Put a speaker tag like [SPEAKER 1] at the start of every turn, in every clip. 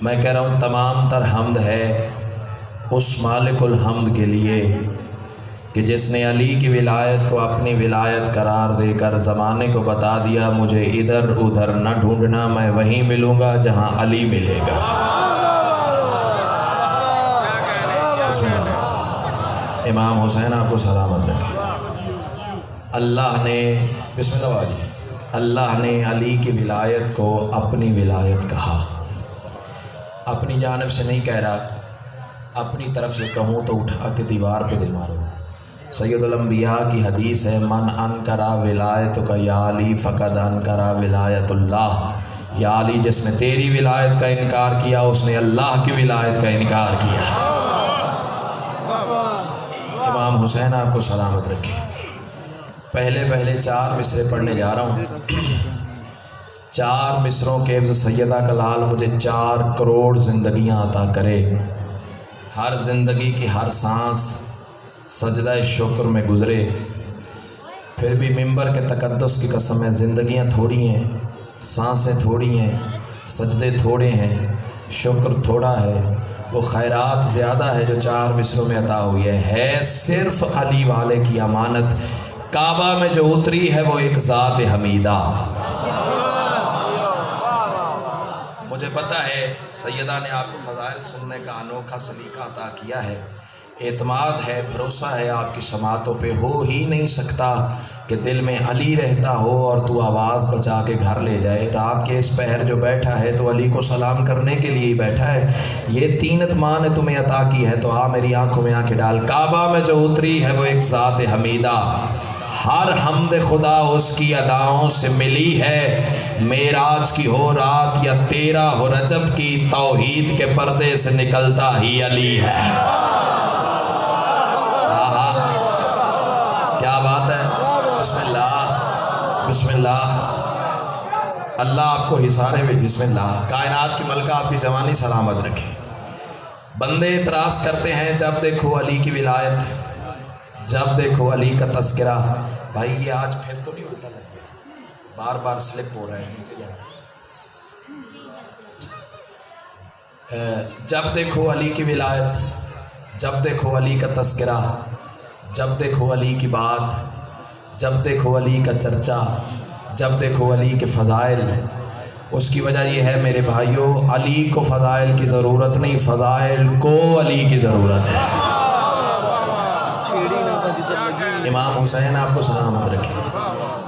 [SPEAKER 1] میں کہہ رہا ہوں تمام تر حمد ہے اس مالک الحمد کے لیے کہ جس نے علی کی ولایت کو اپنی ولایت قرار دے کر زمانے کو بتا دیا مجھے ادھر ادھر نہ ڈھونڈنا، میں وہیں ملوں گا جہاں علی ملے گا۔ بسم اللہ۔ امام حسین آپ کو سلامت رکھے۔ اللہ نے بسم اللہ واجی اللہ نے علی کی ولایت کو اپنی ولایت کہا، اپنی جانب سے نہیں کہہ رہا، اپنی طرف سے کہوں تو اٹھا کے دیوار پہ دے مارو۔ سید الانبیاء کی حدیث ہے من انکرا ولایت کا یا علی فقد انکرا ولایت اللہ، یا علی جس نے تیری ولایت کا انکار کیا اس نے اللہ کی ولایت کا انکار کیا۔ امام حسین آپ کو سلامت رکھے۔ پہلے 4 مصرے پڑھنے جا رہا ہوں۔ 4 مصروں کے عوض سیدہ کا لال مجھے 4 کروڑ زندگیاں عطا کرے، ہر زندگی کی ہر سانس سجدہ شکر میں گزرے، پھر بھی ممبر کے تقدس کی قسم ہے زندگیاں تھوڑی ہیں، سانسیں تھوڑی ہیں، سجدے تھوڑے ہیں، شکر تھوڑا ہے، وہ خیرات زیادہ ہے جو 4 مصروں میں عطا ہوئی ہے صرف علی والے کی امانت۔ کعبہ میں جو اتری ہے وہ ایک ذات حمیدہ۔ مجھے پتہ ہے سیدہ نے آپ کو فضائل سننے کا انوکھا سلیقہ عطا کیا ہے، اعتماد ہے، بھروسہ ہے آپ کی سماعتوں پہ، ہو ہی نہیں سکتا کہ دل میں علی رہتا ہو اور تو آواز بچا کے گھر لے جائے۔ رات کے اس پہر جو بیٹھا ہے تو علی کو سلام کرنے کے لیے ہی بیٹھا ہے، یہ تینت ماں نے تمہیں عطا کی ہے تو آ میری آنکھوں میں آنکھیں ڈال۔ کعبہ میں جو اتری ہے وہ ایک ذات حمیدہ، ہر حمد خدا اس کی اداؤں سے ملی ہے، معراج کی ہو رات یا 13 ہو رجب کی، توحید کے پردے سے نکلتا ہی علی ہے۔ کیا بات ہے، بسم اللہ بسم اللہ۔ اللہ آپ کو حصارے میں بسم اللہ، کائنات کی ملکہ آپ کی جوانی سلامت رکھے۔ بندے اعتراض کرتے ہیں جب دیکھو علی کی ولایت، جب دیکھو علی کا تذکرہ۔ بھائی یہ آج پھر تو نہیں ہوتا، بار بار سلپ ہو رہا ہے نیچے جا۔ جب دیکھو علی کی ولایت، جب دیکھو علی کا تذکرہ، جب دیکھو علی کی بات، جب دیکھو علی کا چرچا، جب دیکھو علی کے فضائل۔ اس کی وجہ یہ ہے میرے بھائیوں، علی کو فضائل کی ضرورت نہیں، فضائل کو علی کی ضرورت ہے۔ امام حسین آپ کو سلامت رکھے۔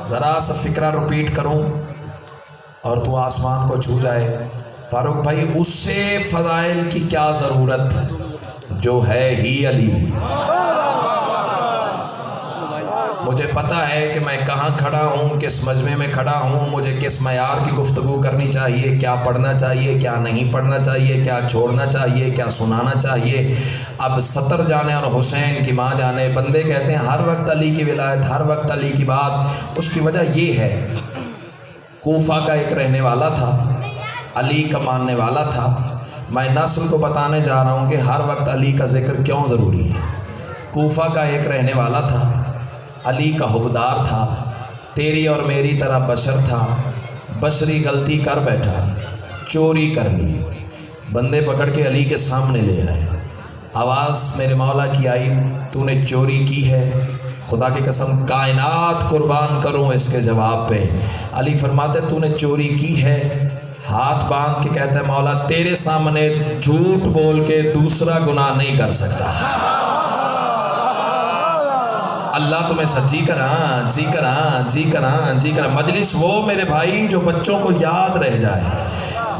[SPEAKER 1] ذرا سا فکرہ رپیٹ کروں اور تو آسمان کو چھو جائے۔ فاروق بھائی اس سے فضائل کی کیا ضرورت جو ہے ہی علی۔ مجھے پتہ ہے کہ میں کہاں کھڑا ہوں، کس مجمع میں کھڑا ہوں، مجھے کس معیار کی گفتگو کرنی چاہیے، کیا پڑھنا چاہیے، کیا نہیں پڑھنا چاہیے، کیا چھوڑنا چاہیے، کیا سنانا چاہیے۔ اب 70 جانے اور حسین کی ماں جانے۔ بندے کہتے ہیں ہر وقت علی کی ولایت، ہر وقت علی کی بات۔ اس کی وجہ یہ ہے کوفہ کا ایک رہنے والا تھا، علی کا ماننے والا تھا۔ میں نسل کو بتانے جا رہا ہوں کہ ہر وقت علی کا ذکر کیوں ضروری ہے۔ کوفہ کا ایک رہنے والا تھا، علی کا حبدار تھا، تیری اور میری طرح بشر تھا، بشری غلطی کر بیٹھا، چوری کر لی، بندے پکڑ کے علی کے سامنے لے آئے۔ آواز میرے مولا کی آئی تو نے چوری کی ہے؟ خدا کی قسم کائنات قربان کروں اس کے جواب پہ۔ علی فرماتے تو نے چوری کی ہے؟ ہاتھ باندھ کے کہتا ہے مولا تیرے سامنے جھوٹ بول کے دوسرا گناہ نہیں کر سکتا۔ اللہ تمہیں سچی کراں جی کراں جی کراں جی کراں۔ مجلس وہ میرے بھائی جو بچوں کو یاد رہ جائے۔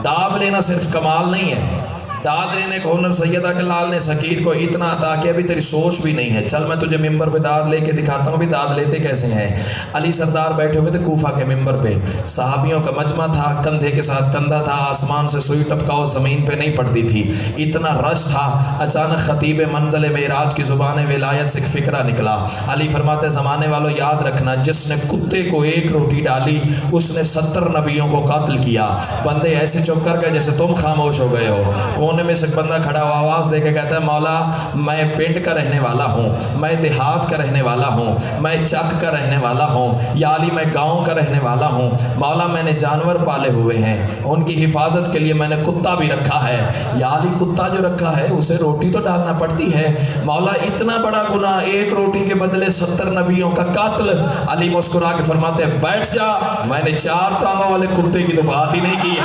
[SPEAKER 1] داد لینا صرف کمال نہیں ہے، داد لینے کا ہنر سیدہ کے لال نے سکیر کو اتنا عطا کیا بھی تیری سوچ بھی نہیں ہے۔ چل میں تجھے ممبر پہ داد لے کے دکھاتا ہوں بھی داد لیتے کیسے ہیں۔ علی سردار بیٹھے ہوئے تھے کوفہ کے ممبر پہ، صحابیوں کا مجمع تھا، کندھے کے ساتھ کندھا تھا، آسمان سے سوئی ٹپکاؤ زمین پہ نہیں پڑتی تھی، اتنا رش تھا۔ اچانک خطیب منزل معراج کی زبان ولایت سے ایک فکرہ نکلا۔ علی فرماتے زمانے والوں یاد رکھنا جس نے کتے کو 1 روٹی ڈالی اس نے 70 نبیوں کو قتل کیا۔ بندے ایسے چپ کر گئے جیسے تم خاموش ہو گئے ہو۔ کونے میں سے بندہ کھڑا ہوا آواز دے کے کہتا ہے مولا میں پنڈ کا رہنے والا ہوں، میں دیہات کا رہنے والا ہوں، میں چک کا رہنے والا ہوں، یا علی میں گاؤں کا رہنے والا ہوں، مولا میں نے جانور پالے ہوئے ہیں، ان کی حفاظت کے لیے میں نے کتا بھی رکھا ہے، یا علی کتا جو رکھا ہے اسے روٹی تو ڈالنا پڑتی ہے، مولا اتنا بڑا گناہ، ایک روٹی کے بدلے 70 نبیوں کا قتل۔ علی مسکرا کے فرماتے ہیں بیٹھ جا، میں نے 4 ٹانگوں والے کتے کی تو بات ہی نہیں کی ہے۔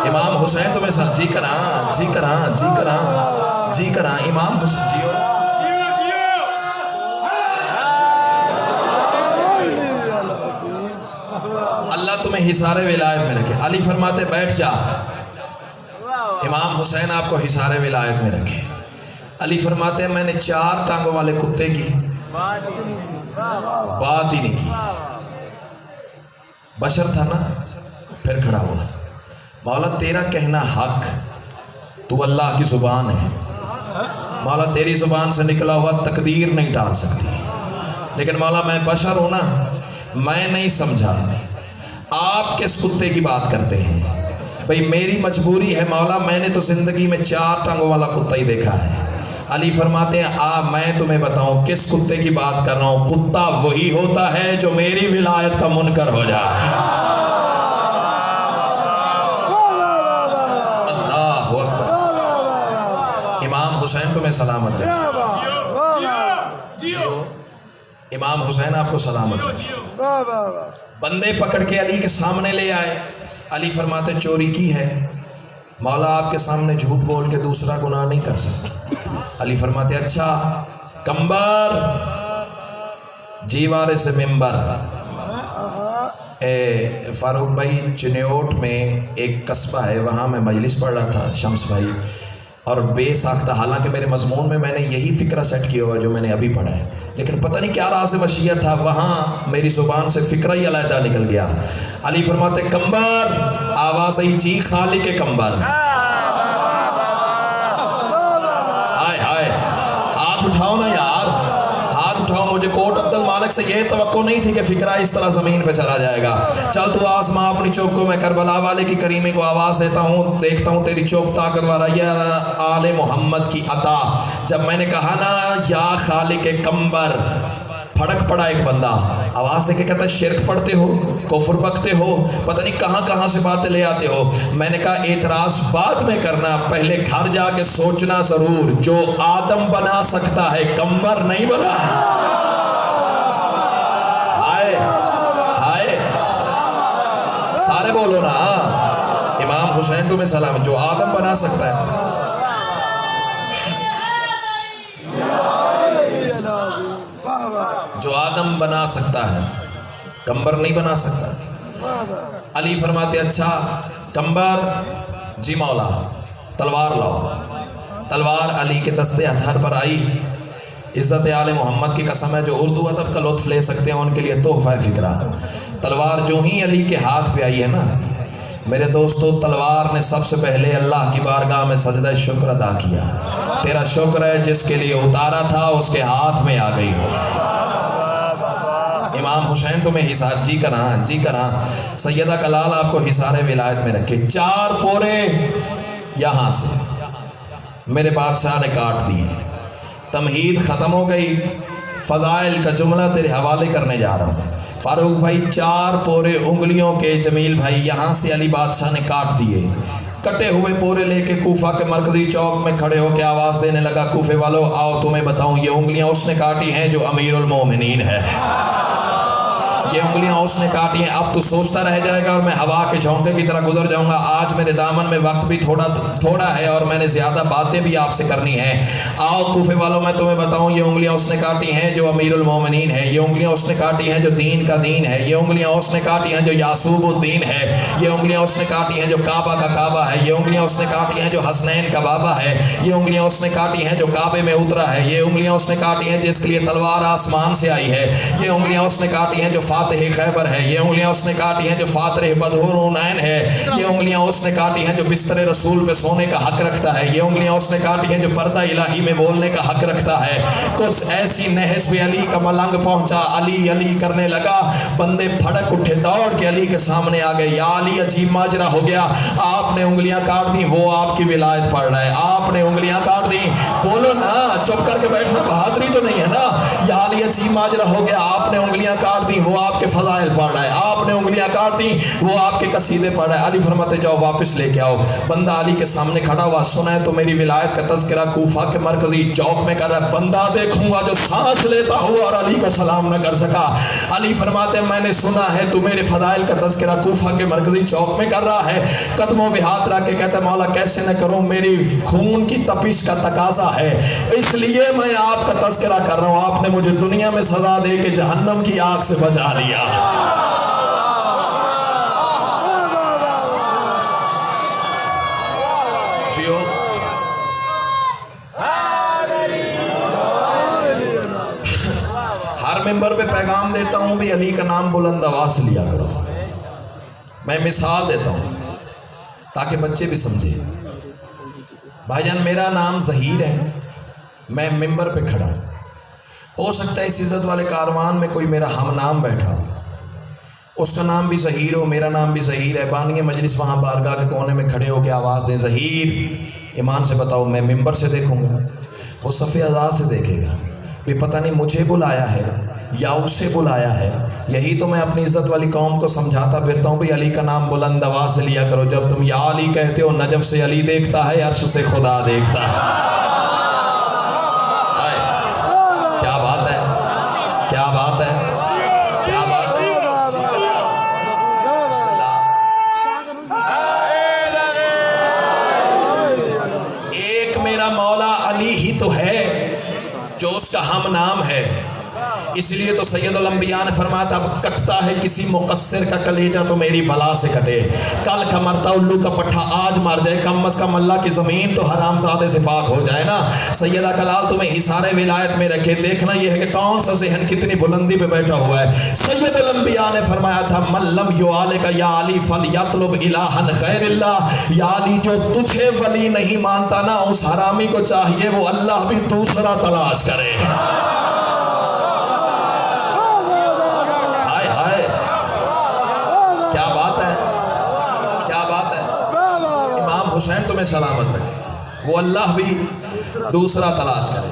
[SPEAKER 1] امام حسین تمہیں ساتھ جی کراں جی کراں جی کراں جی کراں امام حسین جیو۔ اللہ تمہیں حصار ولایت میں رکھے۔ علی فرماتے بیٹھ جا، امام حسین آپ کو حصار ولایت میں رکھے۔ علی فرماتے ہیں میں نے 4 ٹانگوں والے کتے کی بات ہی نہیں کی، بشر تھا نا۔ پھر کھڑا ہوا، مولا تیرا کہنا حق، تو اللہ کی زبان ہے، مولا تیری زبان سے نکلا ہوا تقدیر نہیں ٹال سکتی، لیکن مولا میں بشر ہوں نا، میں نہیں سمجھا آپ کس کتے کی بات کرتے ہیں، بھئی میری مجبوری ہے مولا، میں نے تو زندگی میں 4 ٹانگوں والا کتا ہی دیکھا ہے۔ علی فرماتے ہیں میں تمہیں بتاؤں کس کتے کی بات کر رہا ہوں، کتا وہی ہوتا ہے جو میری ولایت کا منکر ہو جائے۔ اللہ اکبر۔ امام حسین تمہیں سلامت رکھے، امام حسین آپ کو سلامت رکھے۔ بندے پکڑ کے علی کے سامنے لے آئے، علی فرماتے چوری کی ہے، مولا آپ کے سامنے جھوٹ بول کے دوسرا گناہ نہیں کر سکتا۔ علی فرماتے اچھا کمبر جی وارث ممبر۔ فاروق بھائی چنیوٹ میں ایک قصبہ ہے، وہاں میں مجلس پڑھ رہا تھا شمس بھائی، اور بے ساختہ، حالانکہ میرے مضمون میں میں نے یہی فکرہ سیٹ کیا ہوا جو میں نے ابھی پڑھا ہے، لیکن پتہ نہیں کیا راز مشیت تھا، وہاں میری زبان سے فکرہ ہی علیحدہ نکل گیا۔ علی فرماتے کمبر، آواز آئی جی خالق کمبر۔ ہائے ہائے، ہاتھ اٹھاؤ نا یار، ہاتھ اٹھاؤ۔ مجھے کوٹ عبد المالک سے یہ توقع نہیں تھی کہ فکرہ اس طرح زمین پہ چلا جائے گا۔ چل تو آزما اپنی چوک کو، میں کربلا والے کی کریمے کو آواز دیتا ہوں، دیکھتا ہوں تیری چوک طاقت والا، یا آل محمد کی عطا۔ جب میں نے کہا نا یا خالق کمبر، پھڑک پڑا ایک بندہ، آواز دے کے کہتا ہے شرک پڑھتے ہو، کفر بکتے ہو، پتہ نہیں کہاں کہاں سے باتیں لے آتے ہو۔ میں نے کہا اعتراض بعد میں کرنا، پہلے گھر جا کے سوچنا ضرور، جو آدم بنا سکتا ہے کمبر نہیں بنا۔ ہائے ہائے، سارے بولو نا، امام حسین تمہیں سلام، جو آدم بنا سکتا ہے۔ جو آدم بنا سکتا ہے کمبر نہیں بنا سکتا۔ علی فرماتے اچھا کمبر جی مولا، تلوار لاؤ۔ تلوار علی کے دستے ہتھیار پر آئی۔ عزت آل محمد کی قسم ہے، جو اردو ادب کا لطف لے سکتے ہیں ان کے لیے تحفہ فکرہ۔ تلوار جو ہی علی کے ہاتھ پہ آئی ہے نا میرے دوستو، تلوار نے سب سے پہلے اللہ کی بارگاہ میں سجدہ شکر ادا کیا۔ تیرا شکر ہے جس کے لیے اتارا تھا اس کے ہاتھ میں آ گئی ہو۔ امام حسین تمہیں حصار جی کراں جی کراں، سیدہ کلال آپ کو حصار ولایت میں رکھے۔ 4 پورے یہاں سے میرے بادشاہ نے کاٹ دیے، تمہید ختم ہو گئی، فضائل کا جملہ تیرے حوالے کرنے جا رہا ہوں۔ فاروق بھائی 4 پورے انگلیوں کے جمیل بھائی یہاں سے علی بادشاہ نے کاٹ دیے۔ کٹے ہوئے پورے لے کے کوفہ کے مرکزی چوک میں کھڑے ہو کے آواز دینے لگا کوفے والو آؤ تمہیں بتاؤں یہ انگلیاں اس نے کاٹی ہیں جو امیر المومنین ہے، یہ انگلیاں اس نے کاٹی ہیں۔ اب تو سوچتا رہ جائے گا اور میں ہوا کے جھونکے کی طرح گزر جاؤں گا۔ آج میرے دامن میں وقت بھی تھوڑا ہے اور میں نے زیادہ باتیں بھی آپ سے کرنی ہیں۔ آؤ کوفے والوں میں تمہیں بتاؤں یہ انگلیاں اس نے کاٹی ہیں جو امیر المومنین ہے، یہ انگلیاں اس نے کاٹی ہیں جو دین کا دین ہے، یہ انگلیاں اس نے کاٹی ہیں جو یعصوب الدین ہے، یہ انگلیاں اس نے کاٹی ہیں جو کعبہ کا کعبہ ہے، یہ انگلیاں اس نے کاٹی ہیں جو حسنین کا بابا ہے، یہ انگلیاں اس نے کاٹی ہیں جو کعبے میں اترا ہے، یہ انگلیاں اس نے کاٹی ہیں جس کے لیے تلوار آسمان سے آئی ہے، یہ انگلیاں اس نے کاٹی ہیں جو فاتح خیبر ہے، یہ انگلیاں اس نے کاٹی ہیں جو فاتح بدرونین ہے، یہ انگلیاں اس نے کاٹی ہیں جو بستر رسول پہ سونے کا حق رکھتا ہے، یہ انگلیاں اس نے کاٹی ہیں جو پردہ الہی میں بولنے کا حق رکھتا ہے۔ کچھ ایسی نہج پہ علی کا ملنگ پہنچا، علی علی کرنے لگا، بندے پھڑک اٹھے، دوڑ کے علی کے سامنے آ گئے، یا علی عجیب ماجرا ہو گیا، آپ نے انگلیاں کاٹ دی، وہ آپ کی ولایت پڑھ رہا ہے، آپ نے انگلیاں کاٹ دی، بولو نا، چپ کر کے بیٹھنا بہادری تو نہیں ہے نا، یا علی عجیب ماجرا ہو گیا، آپ نے انگلیاں کاٹ دی، وہ آپ کے فضائل پڑھ رہا ہے، آپ نے انگلیاں کاٹ دی، وہ آپ کے قصیدے پڑھ رہا ہے۔ علی فرماتے جاؤ واپس لے کے آؤ۔ بندہ علی کے سامنے کھڑا ہوا، سنا ہے تو میری ولایت کا تذکرہ کوفہ کے مرکزی چوک میں کر رہا ہے، بندہ دیکھوں گا جو سانس لیتا ہوا اور علی کو سلام نہ کر سکا۔ علی فرماتے ہیں میں نے سنا ہے تو میرے فضائل کا تذکرہ کوفہ کے مرکزی چوک میں کر رہا ہے، قدموں پہ ہاتھ رکھ کے کہتا ہے مولا کیسے نہ کروں، میری خون کی تپش کا تقاضا ہے، اس لیے میں آپ کا تذکرہ کر رہا ہوں، آپ نے مجھے دنیا میں سزا دے کے جہنم کی آگ سے بچا لیا۔ جیو ہر ممبر پہ پیغام دیتا ہوں بھی علی کا نام بلند آواز سے لیا کرو، میں مثال دیتا ہوں تاکہ بچے بھی سمجھیں۔ بھائی جان میرا نام ظہیر ہے، میں ممبر پہ کھڑا ہوں، ہو سکتا ہے اس عزت والے کاروان میں کوئی میرا ہم نام بیٹھا ہو، اس کا نام بھی ظہیر ہو، میرا نام بھی ظہیر ہے، بانی مجلس وہاں بارگاہ کے کونے میں کھڑے ہو کے آواز دیں ظہیر، ایمان سے بتاؤ میں ممبر سے دیکھوں گا، وہ صف اعزاز سے دیکھے گا، بھی پتہ نہیں مجھے بلایا ہے یا اسے بلایا ہے۔ یہی تو میں اپنی عزت والی قوم کو سمجھاتا پھرتا ہوں بھی علی کا نام بلند آواز سے لیا کرو، جب تم یا علی کہتے ہو نجف سے علی دیکھتا ہے، عرش سے خدا دیکھتا ہے۔ کیا بات ہے، کیا بات ہے، کیا بات ہے، بسم اللہ۔ ایک میرا مولا علی ہی تو ہے جو اس کا ہم نام ہے، اس لیے تو سید الانبیاء نے فرمایا تھا اب کٹتا ہے کسی مقصر کا کلیجہ تو میری بلا سے کٹے، کل کا مرتا الو کا پٹھا آج مر جائے، کم از کم اللہ کی زمین تو حرام زادے سے پاک ہو جائے نا۔ سیدہ کلال تمہیں حصار ولایت میں رکھے، دیکھنا یہ ہے کہ کون سا ذہن کتنی بلندی پہ بیٹھا ہوا ہے۔ سید الانبیاء نے فرمایا تھا من لم یعالک یا علی فلیطلب الہا غیر اللہ، یا علی جو تجھے ولی نہیں مانتا نا اس حرامی کو چاہیے وہ اللہ بھی دوسرا تلاش کرے۔ کیا بات ہے، کیا بات ہے، امام حسین تمہیں سلامت رکھے، وہ اللہ بھی دوسرا تلاش کرے۔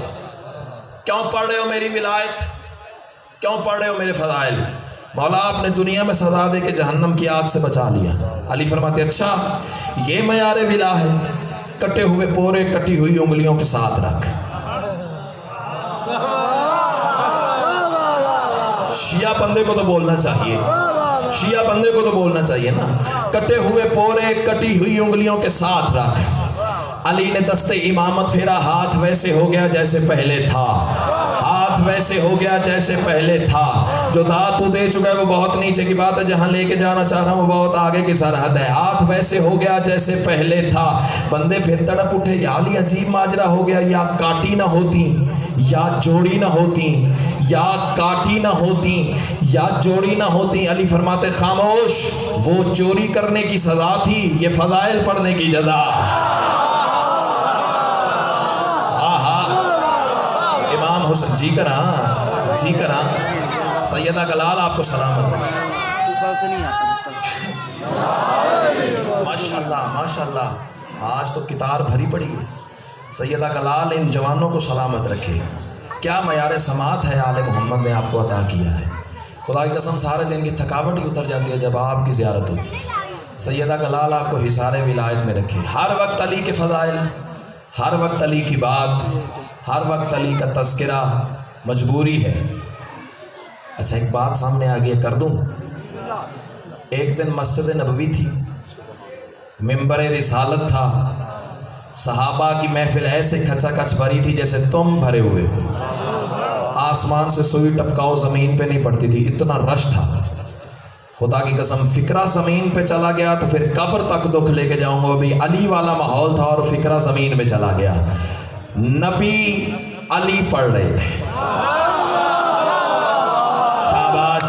[SPEAKER 1] کیوں پڑھ رہے ہو میری ولایت، کیوں پڑھ رہے ہو میرے فضائل؟ مولا آپ نے دنیا میں سزا دے کے جہنم کی آگ سے بچا لیا۔ علی فرماتے اچھا یہ معیار ولا ہے، کٹے ہوئے پورے کٹی ہوئی انگلیوں کے ساتھ رکھ۔ شیعہ بندے کو تو بولنا چاہیے، شیعہ بندے کو تو بولنا چاہیے نا، کٹے ہوئے پورے کٹی ہوئی انگلیوں کے ساتھ رکھ۔ علی نے دست امامت پھیرا، ہاتھ ویسے ہو گیا جیسے پہلے تھا، ہاتھ ویسے ہو گیا جیسے پہلے تھا۔ جو داد تو دے چکا ہے وہ بہت نیچے کی بات ہے، جہاں لے کے جانا چاہ رہا ہوں وہ بہت آگے کی سرحد ہے۔ ہاتھ ویسے ہو گیا جیسے پہلے تھا۔ بندے پھر تڑپ اٹھے، یا علی عجیب ماجرا ہو گیا، یا کاٹی نہ ہوتی یا جوڑی نہ ہوتی، یا کاٹی نہ ہوتی یا جوڑی نہ ہوتی۔ علی فرماتے خاموش، وہ چوری کرنے کی سزا تھی، یہ فضائل پڑھنے کی جزا۔ امام حسین جی کر ہاں، جی کر ہاں، سیدہ کلال آپ کو سلامت رکھے۔ ماشاءاللہ ماشاءاللہ، آج تو کتار بھری پڑی ہے۔ سیدہ کلال ان جوانوں کو سلامت رکھے۔ کیا معیار سماعت ہے آل محمد نے آپ کو عطا کیا ہے۔ خدا کی قسم سارے دن کی تھکاوٹ ہی اتر جاتی ہے جب آپ کی زیارت ہوتی ہے۔ سیدہ کلال آپ کو حصار ولایت میں رکھے، ہر وقت علی کے فضائل، ہر وقت علی کی بات، ہر وقت علی کا تذکرہ مجبوری ہے۔ اچھا ایک بات سامنے آ گئی کر دوں۔ ایک دن مسجد نبوی تھی، ممبر رسالت تھا، صحابہ کی محفل ایسے کھچا کچ بھری تھی جیسے تم بھرے ہوئے ہو، آسمان سے سوئی ٹپکاؤ زمین پہ نہیں پڑتی تھی، اتنا رش تھا۔ خدا کی قسم فکرہ زمین پہ چلا گیا تو پھر قبر تک دکھ لے کے جاؤں گا، بھی علی والا ماحول تھا اور فکرہ زمین میں چلا گیا۔ نبی علی پڑھ رہے تھے، شاباش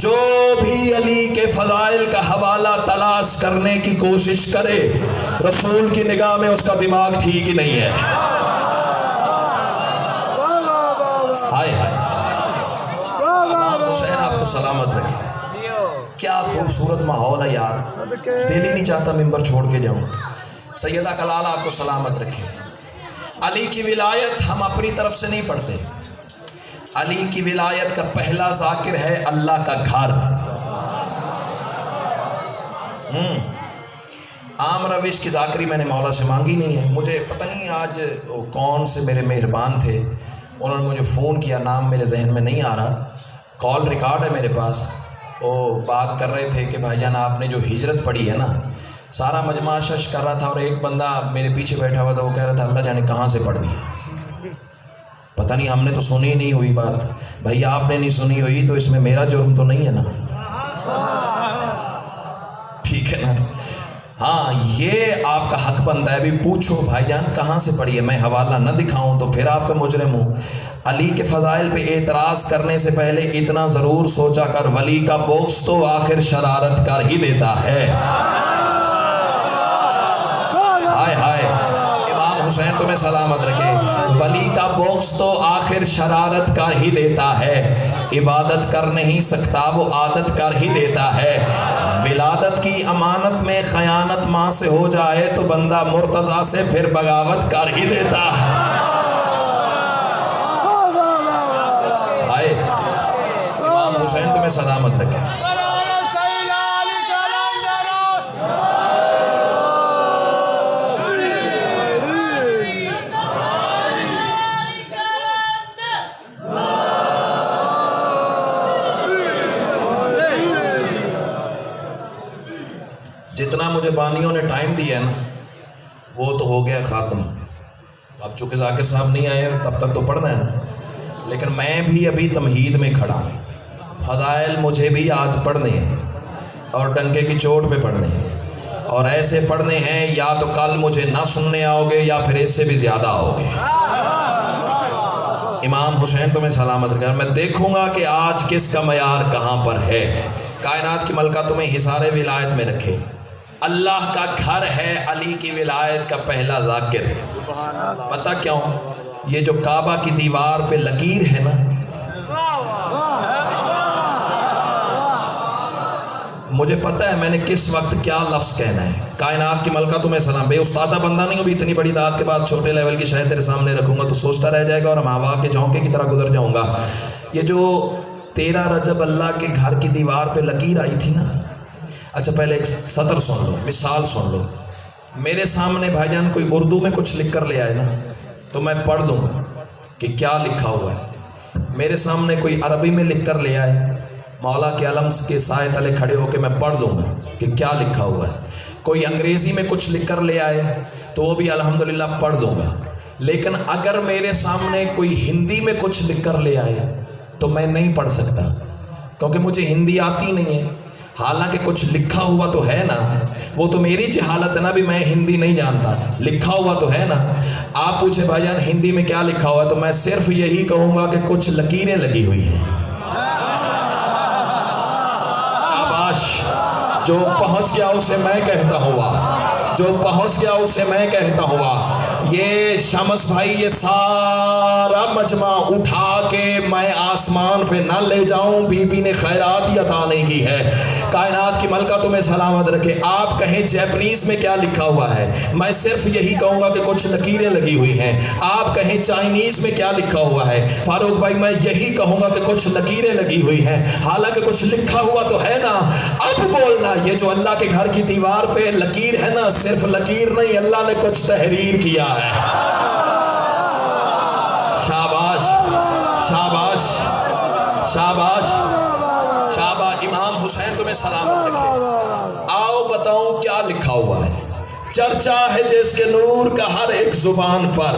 [SPEAKER 1] جو بھی علی کے فضائل کا حوالہ تلاش کرنے کی کوشش کرے رسول کی نگاہ میں اس کا دماغ ٹھیک ہی نہیں ہے. ہائے ہائے. حسین آپ کو سلامت رکھے. کیا خوبصورت ماحول ہے یار, دل ہی نہیں چاہتا ممبر چھوڑ کے جاؤں. سیدہ کلالہ آپ کو سلامت رکھے. علی کی ولایت ہم اپنی طرف سے نہیں پڑھتے. علی کی ولایت کا پہلا ذاکر ہے اللہ کا گھر. عام روش کی ذاکری میں نے مولا سے مانگی نہیں ہے. مجھے پتہ نہیں آج کون سے میرے مہربان تھے, انہوں نے مجھے فون کیا, نام میرے ذہن میں نہیں آ رہا, کال ریکارڈ ہے میرے پاس. وہ بات کر رہے تھے کہ بھائی جان آپ نے جو ہجرت پڑھی ہے نا, سارا مجمع شش کر رہا تھا, اور ایک بندہ میرے پیچھے بیٹھا ہوا تھا, وہ کہہ رہا تھا اللہ جانے کہاں سے پڑھ دی. پتہ نہیں, ہم نے تو سنی نہیں ہوئی بات. بھائی آپ نے نہیں سنی ہوئی تو اس میں میرا جرم تو نہیں ہے نا, ٹھیک ہے نا. ہاں یہ آپ کا حق بنتا ہے, بھی پوچھو بھائی جان کہاں سے پڑھی ہے. میں حوالہ نہ دکھاؤں تو پھر آپ کا مجرم ہوں. علی کے فضائل پہ اعتراض کرنے سے پہلے اتنا ضرور سوچا کر, ولی کا بغض تو آخر شرارت کر ہی دیتا ہے. ہائے ہائے. امام حسین تمہیں سلامت رکھے. ولی کا بغض تو آخر شرارت کر ہی دیتا ہے. عبادت کر نہیں سکتا وہ عادت کر ہی دیتا ہے. ولادت کی امانت میں خیانت ماں سے ہو جائے تو بندہ مرتضیٰ سے پھر بغاوت کر ہی دیتا ہے. امام حسین تمہیں سلامت رکھے. جتنا مجھے بانیوں نے ٹائم دیا ہے نا وہ تو ہو گیا ختم. اب چونکہ ذاکر صاحب نہیں آئے تب تک تو پڑھنا ہے نا, لیکن میں بھی ابھی تمہید میں کھڑا ہوں. فضائل مجھے بھی آج پڑھنے ہیں اور ڈنکے کی چوٹ پہ پڑھنے ہیں, اور ایسے پڑھنے ہیں یا تو کل مجھے نہ سننے آؤ گے یا پھر اس سے بھی زیادہ آؤ گے. امام حسین تمہیں سلامت رکھے. میں دیکھوں گا کہ آج کس کا معیار کہاں پر ہے. کائنات کی ملکہ تمہیں حصار ولایت میں رکھے. اللہ کا گھر ہے علی کی ولایت کا پہلا ذاکر. پتہ کیوں؟ یہ جو کعبہ کی دیوار پہ لکیر ہے نا, مجھے پتہ ہے میں نے کس وقت کیا لفظ کہنا ہے. کائنات کی ملکہ تمہیں سلام. بے استادہ بندہ نہیں ہوں, بھی اتنی بڑی داد کے بعد چھوٹے لیول کی شاید تیرے سامنے رکھوں گا تو سوچتا رہ جائے گا اور ہوا کے جھونکے کی طرح گزر جاؤں گا. یہ جو 13 رجب اللہ کے گھر کی دیوار پہ لکیر آئی تھی نا, اچھا پہلے ایک سطر سن لو, مثال سن لو. میرے سامنے بھائی جان کوئی اردو میں کچھ لکھ کر لے آئے نا تو میں پڑھ لوں گا کہ کیا لکھا ہوا ہے. میرے سامنے کوئی عربی میں لکھ کر لے آئے, مولا کے علم کے سائے تلے کھڑے ہو کے میں پڑھ لوں گا کہ کیا لکھا ہوا ہے. کوئی انگریزی میں کچھ لکھ کر لے آئے تو وہ بھی الحمدللہ پڑھ لوں گا. لیکن اگر میرے سامنے کوئی ہندی میں کچھ لکھ کر لے آئے تو میں نہیں پڑھ سکتا, کیونکہ مجھے ہندی آتی نہیں ہے. حالانکہ کچھ لکھا ہوا تو ہے نا, وہ تو میری جہالت ہے نا, بھی میں ہندی نہیں جانتا. لکھا ہوا تو ہے نا. آپ پوچھے بھائی جان ہندی میں کیا لکھا ہوا ہے, تو میں صرف یہی کہوں گا کہ کچھ لکیریں لگی ہوئی ہیں. شاباش. جو پہنچ گیا اسے میں کہتا ہوا, جو پہنچ گیا اسے میں کہتا ہوا. یہ شمس بھائی یہ سارا مجمع اٹھا کے میں آسمان پہ نہ لے جاؤں, بی بی نے خیرات ہی عطا نہیں کی ہے. کائنات کی ملکہ تمہیں سلامت رکھے. آپ کہیں جیپنیز میں کیا لکھا ہوا ہے, میں صرف یہی کہوں گا کہ کچھ لکیریں لگی ہوئی ہیں. آپ کہیں چائنیز میں کیا لکھا ہوا ہے, فاروق بھائی میں یہی کہوں گا کہ کچھ لکیریں لگی ہوئی ہیں. حالانکہ کچھ لکھا ہوا تو ہے نا. اب بولنا یہ جو اللہ کے گھر کی دیوار پہ لکیر ہے نا, صرف لکیر نہیں, اللہ نے کچھ تحریر کیا ہے. شاباش شاباش شاباش شاباش. امام حسین تمہیں سلامت رکھے. آؤ بتاؤں کیا لکھا ہوا ہے. چرچا ہے جس کے نور کا ہر ایک زبان پر.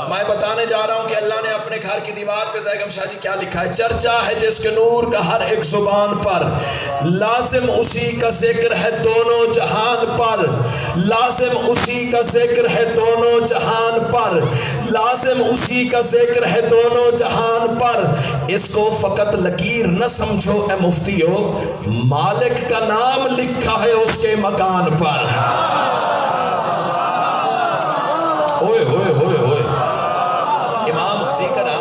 [SPEAKER 1] میں بتانے جا رہا ہوں کہ اللہ نے اپنے گھر کی دیوار پہ زیگم شاہ جی کیا لکھا ہے. چرچا ہے جس کے نور کا ہر ایک زبان پر, لازم اسی کا ذکر ہے دونوں جہان پر, لازم اسی کا ذکر ہے دونوں جہان پر, لازم اسی کا ذکر ہے دونوں جہان پر. اس کو فقط لکیر نہ سمجھو اے مفتیو, مالک کا نام لکھا ہے اس کے مکان پر. ہوئے ہوئے ہوئے ہوئے. امام جی کرا,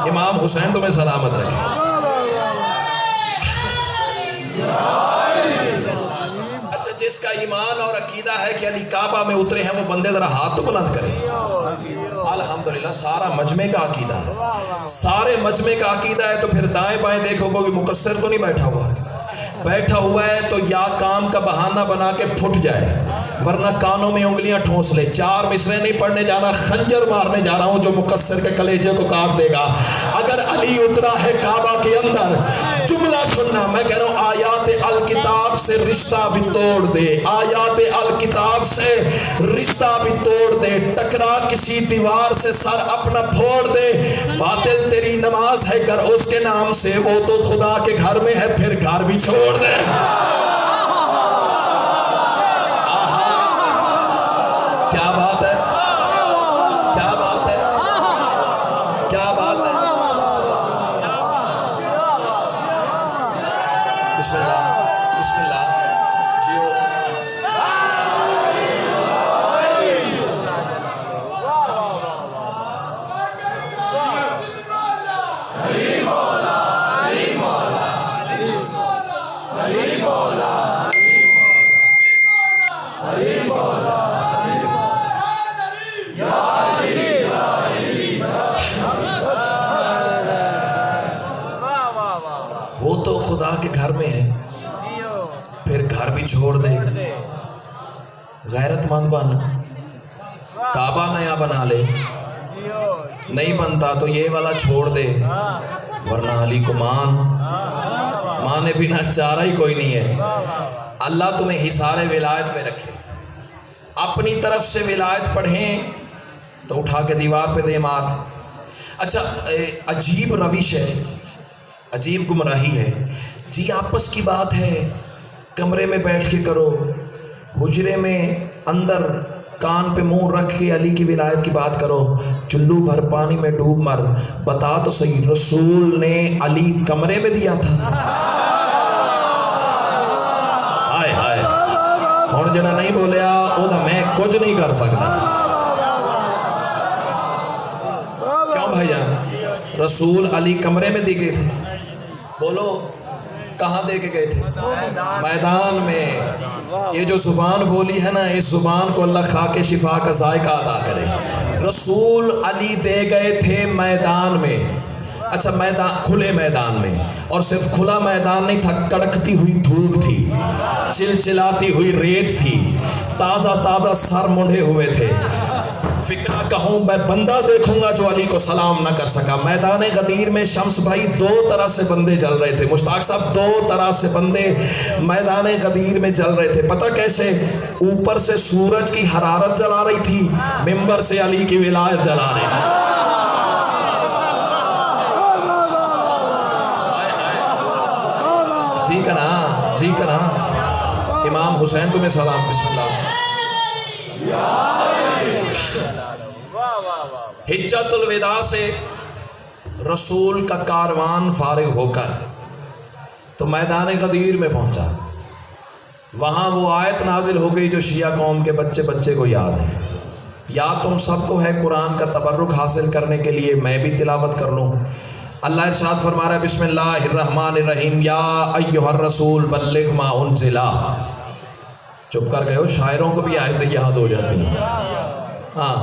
[SPEAKER 1] امام حسین تمہیں سلامت رکھے. اچھا, جس کا ایمان اور عقیدہ ہے کہ علی کعبہ میں اترے ہیں وہ بندے ذرا ہاتھ تو بلند کریں. الحمدللہ سارا مجمع کا عقیدہ ہے, سارے مجمع کا عقیدہ ہے. تو پھر دائیں بائیں دیکھو کوئی مقصر تو نہیں بیٹھا ہوا ہے. بیٹھا ہوا ہے تو یا کام کا بہانہ بنا کے پھٹ جائے, ورنہ کانوں میں انگلیاں ٹھونس لے. 4 مصرے نہیں پڑھنے جانا, خنجر مارنے جا رہا ہوں جو مقصر کے کلیجے کو کاٹ دے گا. اگر علی اترا ہے کعبہ کے اندر, جملہ سننا, میں کہہ رہا ہوں آیات الکتاب سے رشتہ بھی توڑ دے, آیات الکتاب سے رشتہ بھی توڑ دے. ٹکرا کسی دیوار سے سر اپنا پھوڑ دے. باطل تیری نماز ہے گر اس کے نام سے, وہ تو خدا کے گھر میں ہے پھر گھر بھی چھوڑ دے. کیا بات ہے, کیا بات ہے, کیا بات ہے. بسم اللہ, بسم اللہ. جیو. وہ تو خدا کے گھر میں ہے پھر گھر بھی چھوڑ دے. غیرت مند بن, کعبہ نیا بنا لے, نہیں بنتا تو یہ والا چھوڑ دے, ورنہ علی کو مانے بنا چارہ ہی کوئی نہیں ہے. اللہ تمہیں حصار ولایت میں رکھے. اپنی طرف سے ولایت پڑھیں تو اٹھا کے دیوار پہ دے مار. اچھا, عجیب روش ہے, عجیب گمراہی ہے جی. آپس کی بات ہے, کمرے میں بیٹھ کے کرو, حجرے میں اندر کان پہ منہ رکھ کے علی کی ولایت کی بات کرو. چلو بھر پانی میں ڈوب مر. بتا تو صحیح, رسول نے علی کمرے میں دیا تھا؟ ہائے ہائے, ہن جڑا نہیں بولیا وہ میں کچھ نہیں کر سکتا. کیوں بھائی جان, رسول علی کمرے میں دی گئے تھے؟ بولو کہاں دے کے گئے تھے؟ میدان میں. یہ جو زبان بولی ہے نا, اس زبان کو اللہ خاک شفا کا ذائقہ عطا کرے. رسول علی دے گئے تھے میدان میں. اچھا, میدان, کھلے میدان میں, اور صرف کھلا میدان نہیں تھا, کڑکتی ہوئی دھوپ تھی, چلچلاتی ہوئی ریت تھی, تازہ تازہ سر مونڈے ہوئے تھے. فکرہ کہوں میں بندہ دیکھوں گا جو علی کو سلام نہ کر سکا. میدان غدیر میں شمس بھائی 2 طرح سے بندے جل رہے تھے. مشتاق صاحب 2 طرح سے بندے میدان غدیر میں جل رہے تھے. پتہ کیسے؟ اوپر سے سورج کی حرارت جلا رہی تھی, منبر سے علی کی ولایت جلا رہی تھی. جی کنا, جی کنا. امام حسین تمہیں سلام. بسم اللہ. حجت الوداع سے رسول کا کاروان فارغ ہو کر تو میدان غدیر میں پہنچا. وہاں وہ آیت نازل ہو گئی جو شیعہ قوم کے بچے بچے کو یاد ہے. یاد تم سب کو ہے, قرآن کا تبرک حاصل کرنے کے لیے میں بھی تلاوت کر لوں. اللہ ارشاد فرما رہا ہے, بسم اللہ الرحمن الرحیم, یا ایھا الرسول بلغ ما انزل. چپ کر گئے ہو, شاعروں کو بھی آیتیں یاد ہو جاتی ہیں. ہاں,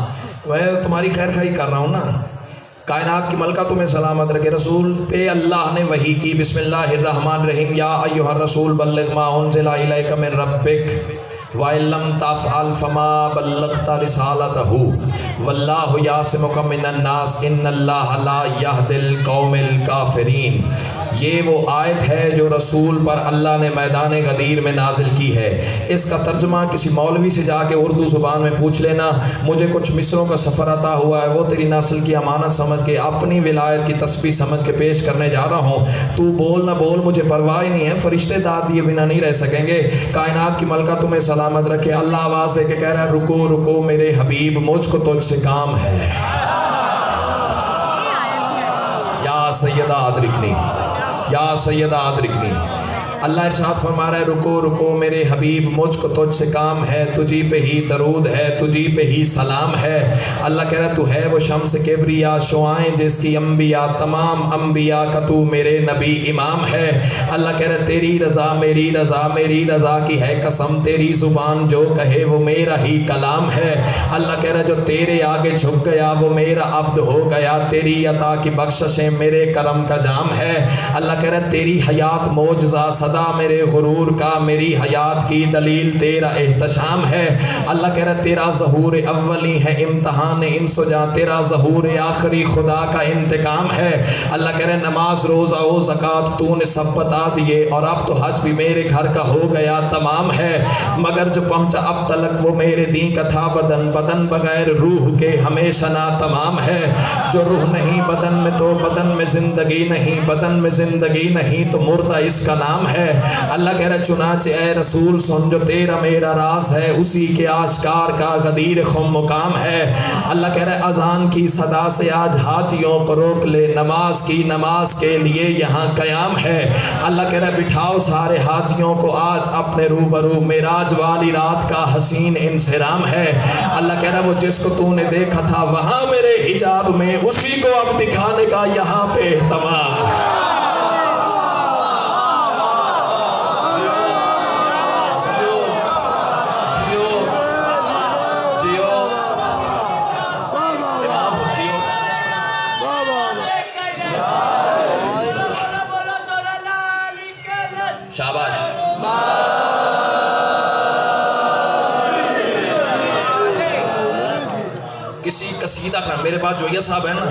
[SPEAKER 1] میں تمہاری خیر خواہی کر رہا ہوں نا. کائنات کی ملکہ تمہیں سلامت رکھے. رسول پہ اللہ نے وحی کی. بسم اللہ الرحمن الرحیم, یا ایھا الرسول بلغ ما انزل الیک من ربک وَإِن لَّمْ تَفْعَلْ فَمَا بَلَّغْتَ رِسَالَتَهُ وَاللَّهُ يَعْصِمُكَ مِنَ النَّاسِ إِنَّ اللَّهَ لَا يَهْدِي الْقَوْمَ الْكَافِرِينَ. یہ وہ آیت ہے جو رسول پر اللہ نے میدان غدیر میں نازل کی ہے۔ اس کا ترجمہ کسی مولوی سے جا کے اردو زبان میں پوچھ لینا، مجھے کچھ مصروں کا سفر عطا ہوا ہے، وہ تیری نسل کی امانت سمجھ کے، اپنی ولایت کی تسبیح سمجھ کے پیش کرنے جا رہا ہوں، تو بول نہ بول مجھے پرواہ ہی نہیں ہے، فرشتے داد دیے بنا نہیں رہ سکیں گے، کائنات کی ملکہ تمہیں سلامت رکھے۔ اللہ آواز دے کے کہہ رہا ہے رکو رکو میرے حبیب، مجھ کو تجھ سے کام ہے۔ یا سیدہ ادرکنی، یا سیدہ ادرکنی۔ اللہ ارشاد فرما رہا ہے رکو رکو میرے حبیب، مجھ کو تجھ سے کام ہے، تجھی پہ ہی درود ہے، تجھی پہ ہی سلام ہے۔ اللہ کہہ رہا ہے تو ہے وہ شمس کبریا، شعائیں جس کی انبیاء، تمام انبیاء کا تو میرے نبی امام ہے۔ اللہ کہہ رہا ہے تیری رضا میری رضا، میری رضا کی ہے قسم، تیری زبان جو کہے وہ میرا ہی کلام ہے۔ اللہ کہہ رہا ہے جو تیرے آگے جھک گیا وہ میرا عبد ہو گیا، تیری عطا کی بخششیں میرے کرم کا جام ہے۔ اللہ کہہ رہا ہے تیری حیات معجزہ صدا میرے غرور کا، میری حیات کی دلیل تیرا احتشام ہے۔ اللہ کہہ رہا ہے تیرا ظہور اولی ہے امتحان انس و جان، تیرا ظہور آخری خدا کا انتقام ہے۔ اللہ کہہ رہا ہے نماز روزہ و زکوٰۃ تو نے سب بتا دیے، اور اب تو حج بھی میرے گھر کا ہو گیا تمام ہے، مگر جو پہنچا اب تلک وہ میرے دین کا تھا بدن، بدن بغیر روح کے ہمیشہ ناتمام ہے۔ جو روح نہیں بدن میں تو بدن میں زندگی نہیں، بدن میں زندگی نہیں تو مردہ اس کا نام ہے۔ اللہ کہہ رہا ہے چنانچہ اے رسول سن جو تیرا میرا راز ہے، اسی کے آشکار کا غدیر خم مقام ہے۔ اللہ کہہ رہا ہے اذان کی صدا سے آج حاجیوں کو روک لے، نماز کی نماز کے لیے یہاں قیام ہے۔ اللہ کہہ رہا ہے بٹھاؤ سارے حاجیوں کو آج اپنے روبرو، معراج والی رات کا حسین انصرام ہے۔ اللہ کہہ رہا ہے وہ جس کو تو نے دیکھا تھا وہاں میرے حجاب میں، اسی کو اب دکھانے کا یہاں پہ اہتمام ہے۔ شاباش۔ کسی قصیدہ خان میرے پاس جویا صاحب ہیں نا،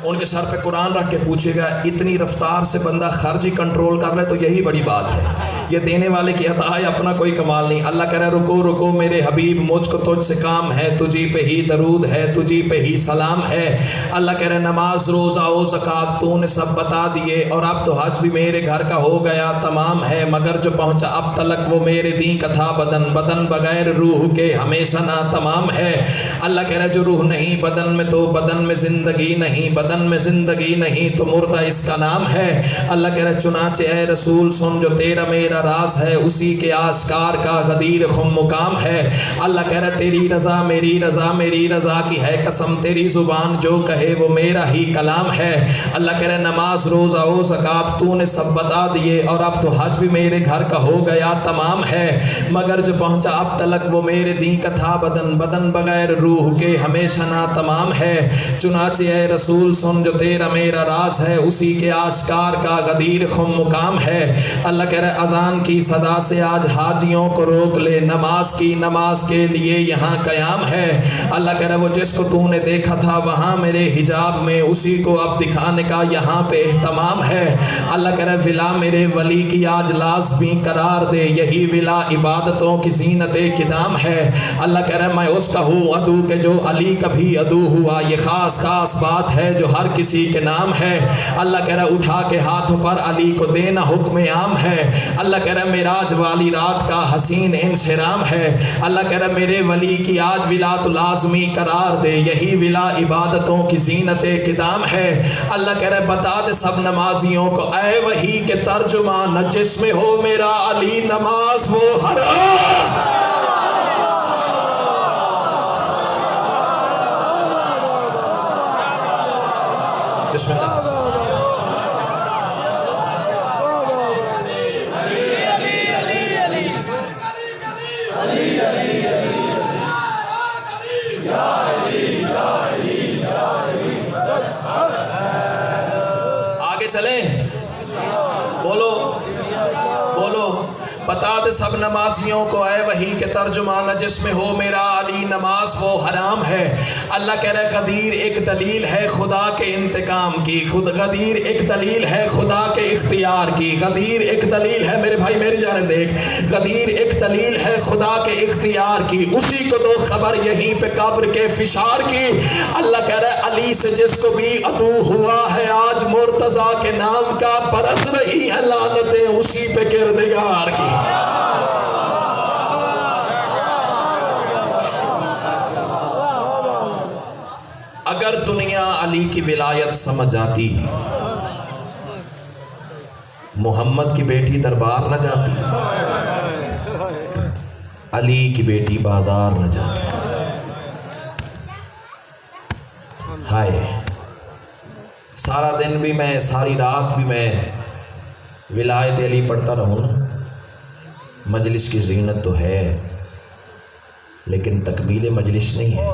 [SPEAKER 1] ان کے سر پہ قرآن رکھ کے پوچھے گا اتنی رفتار سے بندہ خرچ ہی کنٹرول کر لے تو یہی بڑی بات ہے، یہ دینے والے کی عطا ہے، اپنا کوئی کمال نہیں۔ اللہ کہہ رہا ہے رکو رکو میرے حبیب، مجھ کو تجھ سے کام ہے، تجھی پہ ہی درود ہے، تجھی پہ ہی سلام ہے۔ اللہ کہہ رہا ہے نماز روزہ و زکوٰۃ تو نے سب بتا دیے، اور اب تو حج بھی میرے گھر کا ہو گیا تمام ہے، مگر جو پہنچا اب تلک وہ میرے دین کا تھا بدن، بدن بغیر روح کے ہمیشہ ناتمام ہے۔ اللہ کہہ رہا ہے جو روح نہیں بدن میں تو بدن میں زندگی نہیں، بدن میں زندگی نہیں تو مردہ اس کا نام ہے۔ اللہ کہہ رہا ہے چنانچہ اے رسول سن جو تیرا میرا راز ہے، اسی کے آشکار کا غدیر خم مقام ہے۔ اللہ کہہ رہا ہے تیری رضا میری رضا، میری رضا کی ہے قسم، تیری زبان جو کہے وہ میرا ہی کلام ہے۔ اللہ کہہ رہا ہے نماز روزہ و زکوٰۃ تو نے سب بتا دیے، اور اب تو حج بھی میرے گھر کا ہو گیا تمام ہے، مگر جو پہنچا اب تلک وہ میرے دین کا تھا بدن، بدن بغیر روح کے ہمیشہ تمام ہے۔ چنانچہ اے رسول سن جو تیرا میرا راز ہے، اسی کے آشکار کا غدیر خم مقام ہے۔ اللہ کہہ رہا ہے اذان کی صدا سے آج حاجیوں کو روک لے، نماز کی نماز کے لیے یہاں قیام ہے۔ اللہ کہہ رہا ہے وہ جس کو تو نے دیکھا تھا وہاں میرے حجاب میں، اسی کو اب دکھانے کا یہاں پہ اہتمام ہے۔ اللہ کہہ رہا ہے ولا میرے ولی کی آج لازمی قرار دے، یہی ولا عبادتوں کی زینت قدام ہے۔ اللہ کہہ رہا ہے میں اس کا ہوں عدو کہ جو علی کا بھی عدو ہوا، یہ خاص خاص بات ہے جو ہر کسی کے نام ہے۔ اللہ کہہ رہا ہے اٹھا کے ہاتھوں پر علی کو دینا حکم عام ہے۔ اللہ کہہ رہا ہے معراج والی رات کا حسین انصرام ہے۔ اللہ کہہ رہا ہے میرے ولی کی آج ولا تو لازمی قرار دے، یہی ولا عبادتوں کی زینت قدام ہے۔ اللہ کہہ رہا ہے بتا دے سب نمازیوں کو اے وحی کے ترجمان، جس میں ہو میرا علی نماز وہ حرام۔ بسم اللہ۔ آگے چلیں، بولو بولو بتا دے سب نمازیوں کو اے وحی کے ترجمان جس میں ہو میرا علی نماز وہ حرام ہے۔ اللہ کہہ رہے غدیر ایک دلیل ہے خدا کے انتقام کی، غدیر ایک دلیل ہے خدا کے اختیار کی، غدیر ایک دلیل ہے میرے بھائی میری جانب دیکھ، غدیر ایک دلیل ہے خدا کے اختیار کی، اسی کو دو خبر یہیں پہ قبر کے فشار کی۔ اللہ کہہ رہے علی سے جس کو بھی عدو ہوا ہے آج مرتضیٰ کے نام کا برس رہی ہے لعنتیں اسی پہ کردگار کی۔ اگر دنیا علی کی ولایت سمجھ جاتی محمد کی بیٹی دربار نہ جاتی، علی کی بیٹی بازار نہ جاتی۔ ہائے سارا دن بھی میں ساری رات بھی میں ولایت علی پڑھتا رہوں نا، مجلس کی زینت تو ہے لیکن تکمیل مجلس نہیں ہے۔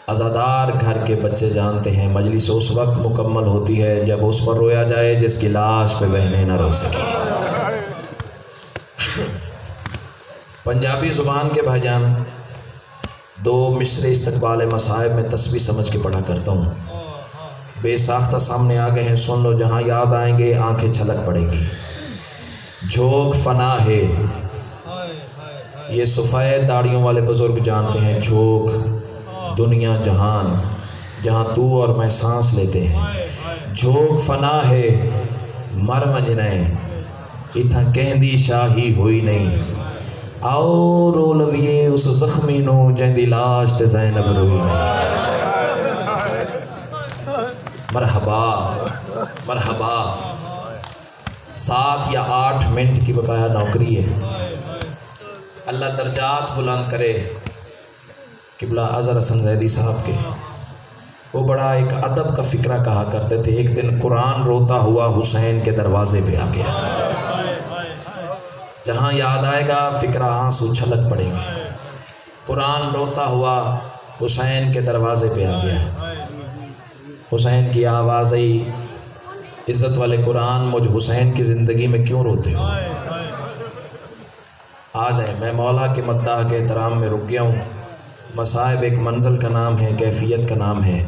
[SPEAKER 1] عزادار گھر کے بچے جانتے ہیں مجلس اس وقت مکمل ہوتی ہے جب اس پر رویا جائے جس کی لاش پہ بہنیں نہ رو سکیں۔ پنجابی زبان کے بھائی جان دو مصرے استقبال مصائب میں تسبیح سمجھ کے پڑھا کرتا ہوں، بے ساختہ سامنے آ گئے ہیں سن لو، جہاں یاد آئیں گے آنکھیں چھلک پڑیں گی۔ جھوک فنا ہے، یہ سفید داڑیوں والے بزرگ جانتے ہیں، جھوک دنیا جہان جہاں تو اور میں سانس لیتے ہیں، جھوک فنا ہے مر منجنائیں اتھا کہندی شاہی ہوئی نہیں، آؤ رو لویے اس زخمی نو جہندی لاش تے زینب روئی نہیں۔ مرحبا مرحبا، 7 یا 8 منٹ کی بقایا نوکری ہے، اللہ درجات بلند کرے۔ قبلہ اظہر حسن زیدی صاحب کے وہ بڑا ایک ادب کا فکرہ کہا کرتے تھے، ایک دن قرآن روتا ہوا حسین کے دروازے پہ آ گیا، جہاں یاد آئے گا فکرہ آنسو چھلک پڑیں گے۔ قرآن روتا ہوا حسین کے دروازے پہ آ گیا، حسین کی آواز آئی، عزت والے قرآن مجھ حسین کی زندگی میں کیوں روتے ہو؟ آ جائیں، میں مولا کے مداح کے احترام میں رک گیا ہوں۔ مصائب ایک منزل کا نام ہے، کیفیت کا نام ہے۔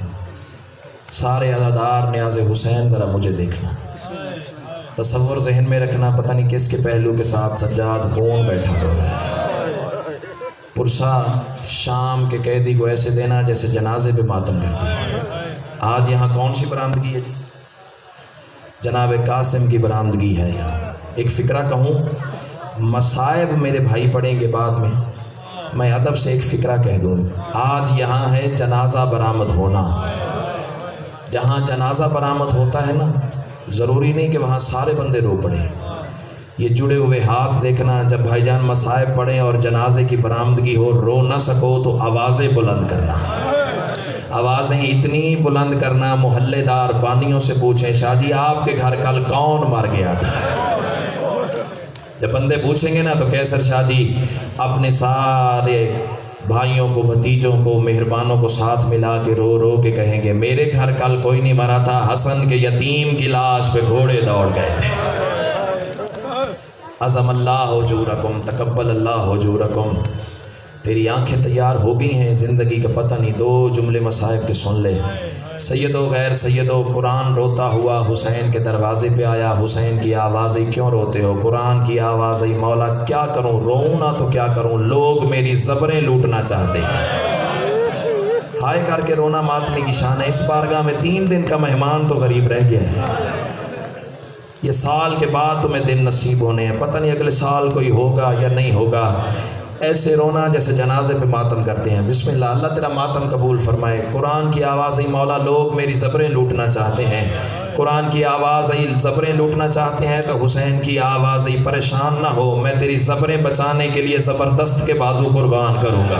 [SPEAKER 1] سارے عزادار نیاز حسین ذرا مجھے دیکھنا، تصور ذہن میں رکھنا، پتہ نہیں کس کے پہلو کے ساتھ سجاد خون بیٹھا رو رہا ہے۔ پرسا شام کے قیدی کو ایسے دینا جیسے جنازے پہ ماتم کرتی ہے۔ آج یہاں کون سی برآمدگی ہے جی؟ جناب قاسم کی برآمدگی ہے یہاں۔ ایک فکرہ کہوں، مصائب میرے بھائی پڑھیں گے بعد میں ادب سے ایک فکرہ کہہ دوں، آج یہاں ہے جنازہ برآمد ہونا۔ جہاں جنازہ برآمد ہوتا ہے نا، ضروری نہیں کہ وہاں سارے بندے رو پڑیں، یہ جڑے ہوئے ہاتھ دیکھنا۔ جب بھائی جان مصائب پڑھیں اور جنازے کی برآمدگی ہو، رو نہ سکو تو آوازیں بلند کرنا، آوازیں اتنی بلند کرنا محلے دار بانیوں سے پوچھیں شاہ جی آپ کے گھر کل کون مر گیا تھا؟ جب بندے پوچھیں گے نا تو کیسر شاہ جی اپنے سارے بھائیوں کو بھتیجوں کو مہربانوں کو ساتھ ملا کے رو رو کے کہیں گے میرے گھر کل کوئی نہیں مرا تھا، حسن کے یتیم کی لاش پہ گھوڑے دوڑ گئے تھے۔ عظم اللہ حجورکم تقبل اللہ حجورکم، تیری آنکھیں تیار ہو گئی ہیں، زندگی کا پتہ نہیں، 2 جملے مصائب کے سن لے۔ سیدو غیر سیدو، قرآن روتا ہوا حسین کے دروازے پہ آیا، حسین کی آواز آئی کیوں روتے ہو؟ قرآن کی آواز آئی مولا کیا کروں، روؤں نہ تو کیا کروں، لوگ میری زبریں لوٹنا چاہتے ہیں۔ ہائے کر کے رونا ماتمی کی شان ہے، اس بارگاہ میں 3 دن کا مہمان تو غریب رہ گیا ہے۔ یہ سال کے بعد تمہیں دن نصیب ہونے ہیں، پتہ نہیں اگلے سال کوئی ہوگا یا نہیں ہوگا۔ ایسے رونا جیسے جنازے پہ ماتم کرتے ہیں۔ بسم اللہ، اللہ تیرا ماتم قبول فرمائے۔ قرآن کی آواز آئی مولا لوگ میری زبریں لوٹنا چاہتے ہیں، قرآن کی آواز آئی زبریں لوٹنا چاہتے ہیں تو حسین کی آواز آئی پریشان نہ ہو، میں تیری زبریں بچانے کے لیے زبردست کے بازو قربان کروں گا۔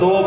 [SPEAKER 1] 2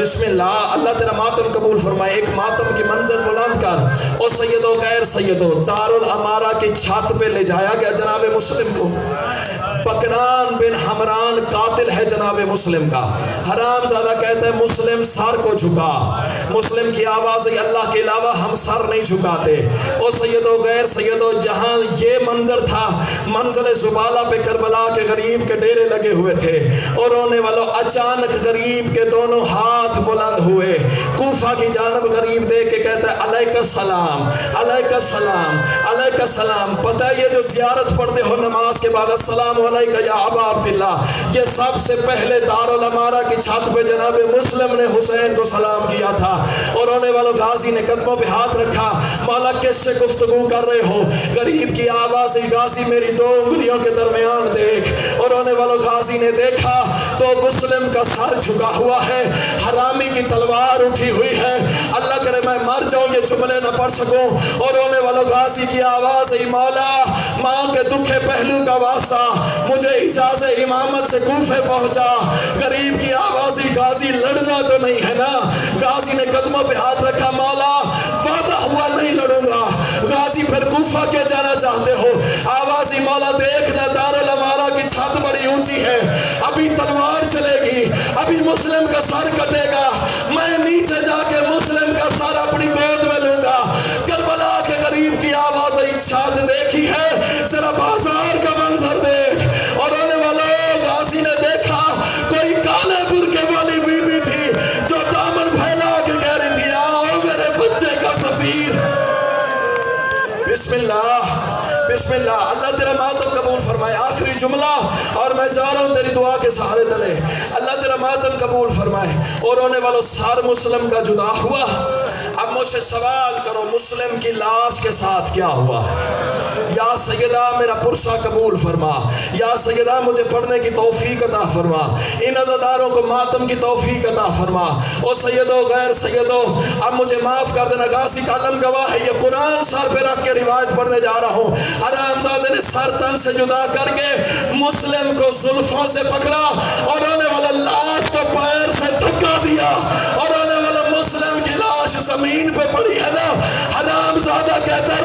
[SPEAKER 1] بسم اللہ، اللہ تیرا ماتم قبول فرمائے. ایک ماتم کی منزل بلند کر. او سیدو غیر سیدو، دارالامارہ کی چھت پہ لے جایا گیا جناب مسلم کو. بکران بن حمران قاتل ہے جناب مسلم کا. حرام زادہ کہتا ہے مسلم سر کو جھکا. مسلم کی آواز ہے اللہ کے علاوہ ہم سر نہیں جھکاتے. او سیدو غیر سیدو، جہاں یہ منظر تھا منزل زبالہ پہ کربلا کے غریب کے ڈیرے لگے ہوئے تھے، اور رونے والوں اچانک غریب کے دونوں ہاتھ بلند ہوئے. کوفہ کی جانب غریب دیکھ کے کہتا ہے علیک السلام علیک السلام علیک السلام. پتہ ہے یہ جو زیارت پڑھتے ہو نماز کے بعد السلام علیکہ یا ابا عبداللہ، یہ سب سے پہلے دارالامارہ کی چھت پہ جناب مسلم نے حسین کو سلام کیا تھا. اور رونے والوں غازی نے قدموں پہ ہاتھ رکھا. مولا کس سے گفتگو کر رہے ہو؟ غریب کی آواز ہے غازی میری دو انگلیوں کے درمیان دیکھ. اور رونے والوں غازی نے دیکھا تو مسلم کا سر جھکا ہوا ہے، حرامی کی تلوار اٹھی ہوئی ہے. اللہ کرے میں مر جاؤں یہ جملے نہ پڑھ سکوں. اور رونے والوں غازی کی آواز ہے مولا ماں کے دکھے پہلو کا واسطہ مجھے اجازت امامت سے کوفے پہنچا. غریب کی آواز ہی غازی لڑنا تو نہیں ہے نا. غازی نے قدموں پہ ہاتھ رکھا. مولا وعدہ ہوا نہیں لڑوں گا. غازی پھر کوفہ کیوں جانا چاہتے ہو؟ آواز ہی مولا دیکھنا دارالامارہ کی چھت بڑی اونچی ہے، ابھی تلوار چلے گی، ابھی مسلم کا سر کٹے گا، میں نیچے جا کے مسلم کا سر اپنی گود میں لوں گا. کربلا کے غریب کی آواز چھت دیکھی ہے، ذرا بازار کا منظر دیکھ. اور رونے والوں غازی نے دیکھا کوئی کالے برقعے والی بی بی تھی جو دامن پھیلا کے کہہ رہی تھی آؤ میرے بچے کا سفیر. بسم اللہ بسم اللہ. اللہ تیرا ماتم قبول فرمائے. آخری جملہ اور میں جا رہا ہوں تیری دعا کے سہارے تلے. اللہ تیرا ماتم قبول فرمائے. اور رونے والوں سار مسلم کا جدا ہوا. اب مجھ سے سوال کرو مسلم کی لاش کے ساتھ کیا ہوا ہے؟ یا سیدہ میرا پرسہ قبول فرما. یا سیدہ مجھے پڑھنے کی توفیق عطا فرما. ان عزاداروں کو ماتم کی توفیق عطا فرما. او سیدو غیر سیدو اب مجھے معاف کر دینا. غازی کا علم گواہ ہے. یہ قرآن سر پہ رکھ کے روایت پڑھنے جا رہا ہوں. حرامزادے نے سر تن سے جدا کر کے مسلم کو زلفوں سے پکڑا اور رونے والا لاش کو پیر سے دھکا دیا. اور رونے والا مسلم کی لاش زمین پہ پڑی ہے نا. حرامزادہ کہتا ہے